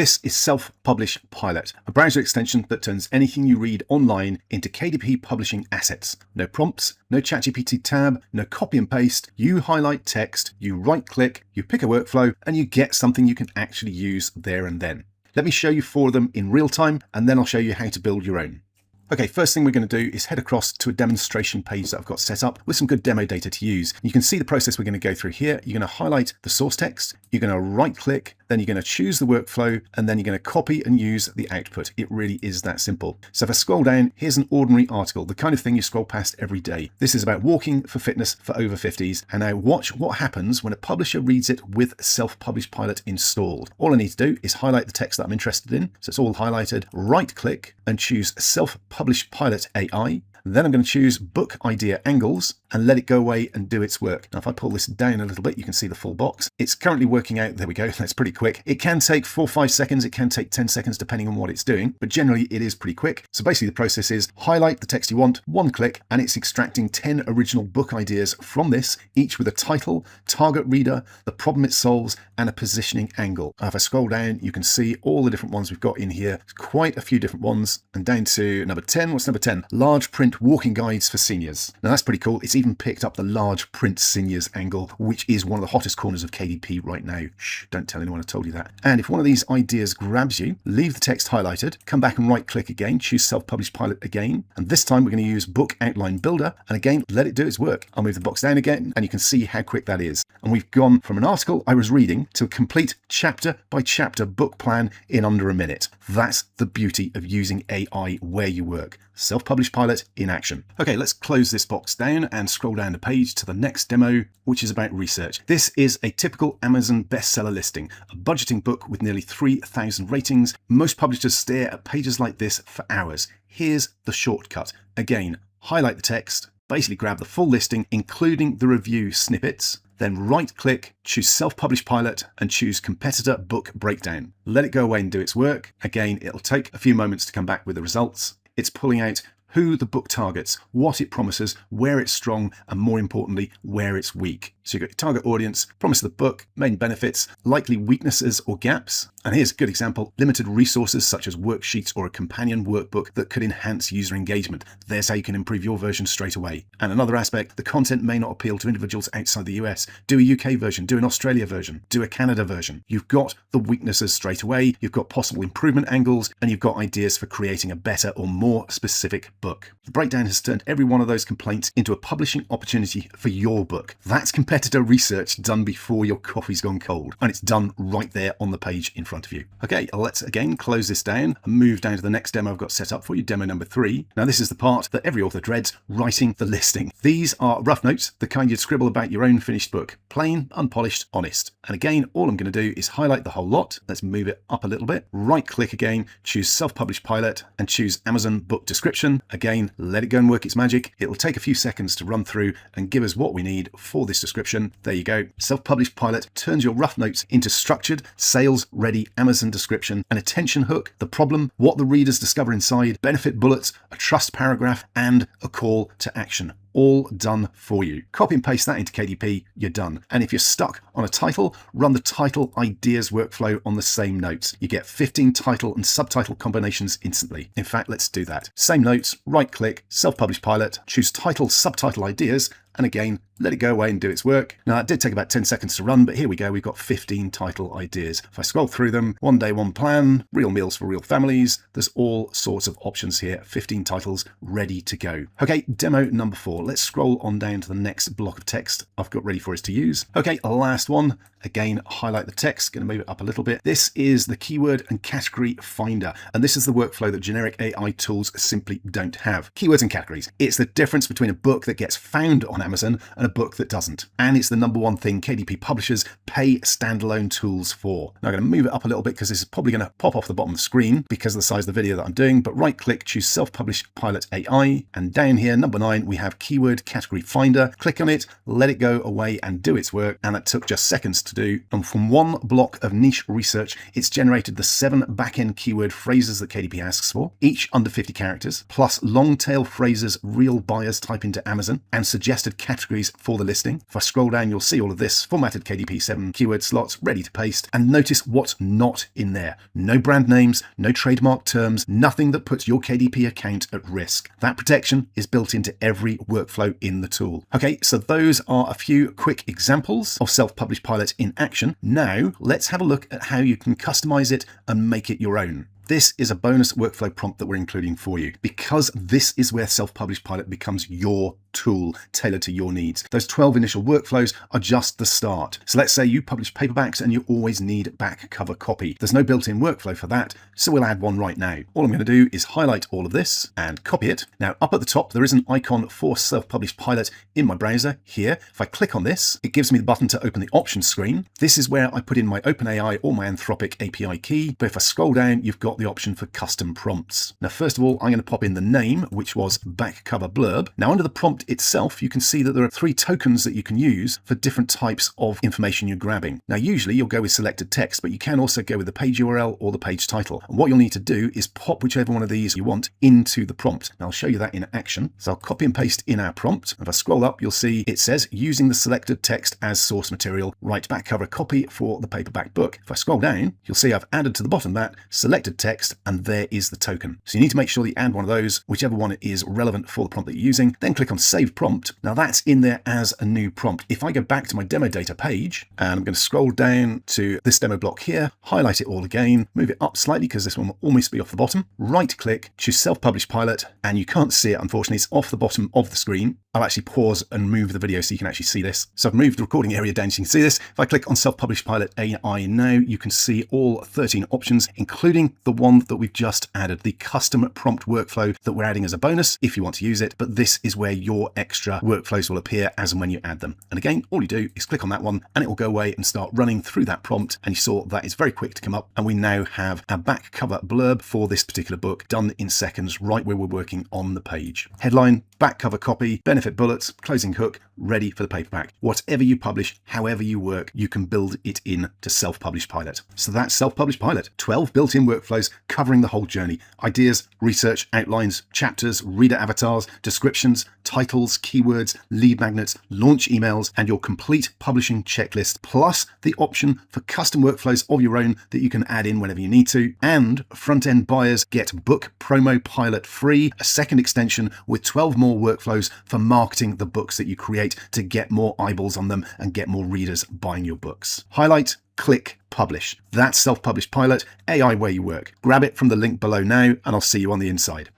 This is Self-Publish Pilot, a browser extension that turns anything you read online into KDP publishing assets. No prompts, no ChatGPT tab, no copy and paste. You highlight text, you right-click, you pick a workflow, and you get something you can actually use there and then. Let me show you 4 of them in real time, and then I'll show you how to build your own. Okay, first thing we're going to do is head across to a demonstration page that I've got set up with some good demo data to use. You can see the process we're going to go through here. You're going to highlight the source text, you're going to right click, then you're going to choose the workflow, and then you're going to copy and use the output. It really is that simple. So if I scroll down, here's an ordinary article, the kind of thing you scroll past every day. This is about walking for fitness for over 50s. And now watch what happens when a publisher reads it with Self-Publish Pilot installed. All I need to do is highlight the text that I'm interested in. So it's all highlighted, right click and choose Self-Publish Pilot AI. Then I'm going to choose Book Idea Angles and let it go away and do its work. Now, if I pull this down a little bit, you can see the full box. It's currently working out. There we go. That's pretty quick. It can take 4 or 5 seconds. It can take 10 seconds, depending on what it's doing. But generally, it is pretty quick. So basically, the process is highlight the text you want, 1 click, and it's extracting 10 original book ideas from this, each with a title, target reader, the problem it solves, and a positioning angle. Now, if I scroll down, you can see all the different ones we've got in here. Quite a few different ones. And down to number 10. What's number 10? Large print walking guides for seniors. Now that's pretty cool. It's even picked up the large print seniors angle, which is one of the hottest corners of KDP right now. Shh, don't tell anyone I told you that. And if one of these ideas grabs you, leave the text highlighted, come back and right click again, choose Self-Publish Pilot again. And this time we're going to use Book Outline Builder. And again, let it do its work. I'll move the box down again and you can see how quick that is. And we've gone from an article I was reading to a complete chapter by chapter book plan in under a minute. That's the beauty of using AI where you work. Self-Publish Pilot in action. Okay, let's close this box down and scroll down the page to the next demo, which is about research. This is a typical Amazon bestseller listing, a budgeting book with nearly 3,000 ratings. Most publishers stare at pages like this for hours. Here's the shortcut. Again, highlight the text, basically grab the full listing, including the review snippets, then right click, choose Self-Publish Pilot and choose Competitor Book Breakdown. Let it go away and do its work. Again, it'll take a few moments to come back with the results. It's pulling out who the book targets, what it promises, where it's strong, and more importantly, where it's weak. So you've got your target audience, promise of the book, main benefits, likely weaknesses or gaps. And here's a good example, limited resources such as worksheets or a companion workbook that could enhance user engagement. There's how you can improve your version straight away. And another aspect, the content may not appeal to individuals outside the US. Do a UK version, do an Australia version, do a Canada version. You've got the weaknesses straight away, you've got possible improvement angles, and you've got ideas for creating a better or more specific book. The breakdown has turned every one of those complaints into a publishing opportunity for your book. That's competitor research done before your coffee's gone cold, and it's done right there on the page in front of you. Okay, let's again close this down and move down to the next demo I've got set up for you, demo number 3. Now this is the part that every author dreads, writing the listing. These are rough notes, the kind you'd scribble about your own finished book. Plain, unpolished, honest. And again, all I'm going to do is highlight the whole lot. Let's move it up a little bit. Right click again, choose Self-Publish Pilot and choose Amazon Book Description. Again, let it go and work its magic. It'll take a few seconds to run through and give us what we need for this description. There you go. Self-Publish Pilot turns your rough notes into structured, sales-ready Amazon description, an attention hook, the problem, what the readers discover inside, benefit bullets, a trust paragraph, and a call to action. All done for you. Copy and paste that into KDP, you're done. And if you're stuck on a title, run the title ideas workflow on the same notes. You get 15 title and subtitle combinations instantly. In fact, let's do that. Same notes, right click, Self-Publish Pilot, choose title, subtitle ideas, and again, let it go away and do its work. Now, it did take about 10 seconds to run, but here we go. We've got 15 title ideas. If I scroll through them, 1 day, 1 plan, real meals for real families. There's all sorts of options here. 15 titles ready to go. Okay, demo number 4. Let's scroll on down to the next block of text I've got ready for us to use. Okay, last one. Again, highlight the text, going to move it up a little bit. This is the keyword and category finder, and this is the workflow that generic AI tools simply don't have. Keywords and categories. It's the difference between a book that gets found on Amazon and a book that doesn't. And it's the number one thing KDP publishers pay standalone tools for. Now I'm going to move it up a little bit because this is probably going to pop off the bottom of the screen because of the size of the video that I'm doing, but right click, choose Self-Publish Pilot AI, and down here, number 9, we have keyword category finder. Click on it, let it go away and do its work, and that took just seconds to do. And from one block of niche research, it's generated the 7 back-end keyword phrases that KDP asks for, each under 50 characters, plus long tail phrases real buyers type into Amazon, and suggested of categories for the listing. If I scroll down, you'll see all of this formatted KDP7 keyword slots ready to paste, and notice what's not in there. No brand names, no trademark terms, nothing that puts your KDP account at risk. That protection is built into every workflow in the tool. Okay, so those are a few quick examples of Self-Published Pilot in action. Now let's have a look at how you can customize it and make it your own. This is a bonus workflow prompt that we're including for you, because this is where Self-Published Pilot becomes your tool tailored to your needs. Those 12 initial workflows are just the start. So let's say you publish paperbacks and you always need back cover copy. There's no built-in workflow for that, so we'll add one right now. All I'm going to do is highlight all of this and copy it. Now up at the top there is an icon for Self-Published Pilot in my browser here. If I click on this, it gives me the button to open the options screen. This is where I put in my OpenAI or my Anthropic API key, but if I scroll down, you've got the option for custom prompts. Now first of all, I'm going to pop in the name, which was back cover blurb. Now under the prompt itself, you can see that there are 3 tokens that you can use for different types of information you're grabbing. Now usually you'll go with selected text, but you can also go with the page URL or the page title. And what you'll need to do is pop whichever one of these you want into the prompt. Now I'll show you that in action. So I'll copy and paste in our prompt. If I scroll up, you'll see it says using the selected text as source material, write back cover copy for the paperback book. If I scroll down, you'll see I've added to the bottom of that selected text, and there is the token. So you need to make sure that you add one of those, whichever one is relevant for the prompt that you're using, then click on save prompt. Now that's in there as a new prompt. If I go back to my demo data page, and I'm going to scroll down to this demo block here, highlight it all again, move it up slightly because this one will almost be off the bottom, right click, choose Self-Published Pilot, and you can't see it, unfortunately, it's off the bottom of the screen. I'll actually pause and move the video so you can actually see this. So I've moved the recording area down so you can see this. If I click on Self-Published Pilot AI now, you can see all 13 options, including the one that we've just added, the custom prompt workflow that we're adding as a bonus if you want to use it, but this is where your extra workflows will appear as and when you add them. And again, all you do is click on that one and it will go away and start running through that prompt, and you saw that is very quick to come up, and we now have a back cover blurb for this particular book done in seconds right where we're working on the page. Headline, back cover copy, benefit bullets, closing hook, ready for the paperback. Whatever you publish, however you work, you can build it in to Self-Published Pilot. So that's Self-Published Pilot, 12 built-in workflows covering the whole journey. Ideas, research, outlines, chapters, reader avatars, descriptions, titles, keywords, lead magnets, launch emails, and your complete publishing checklist, plus the option for custom workflows of your own that you can add in whenever you need to. And front-end buyers get Book Promo Pilot free, a second extension with 12 more workflows for marketing the books that you create to get more eyeballs on them and get more readers buying your books. Highlight, click, publish. That's Self-Published Pilot, AI where you work. Grab it from the link below now, and I'll see you on the inside.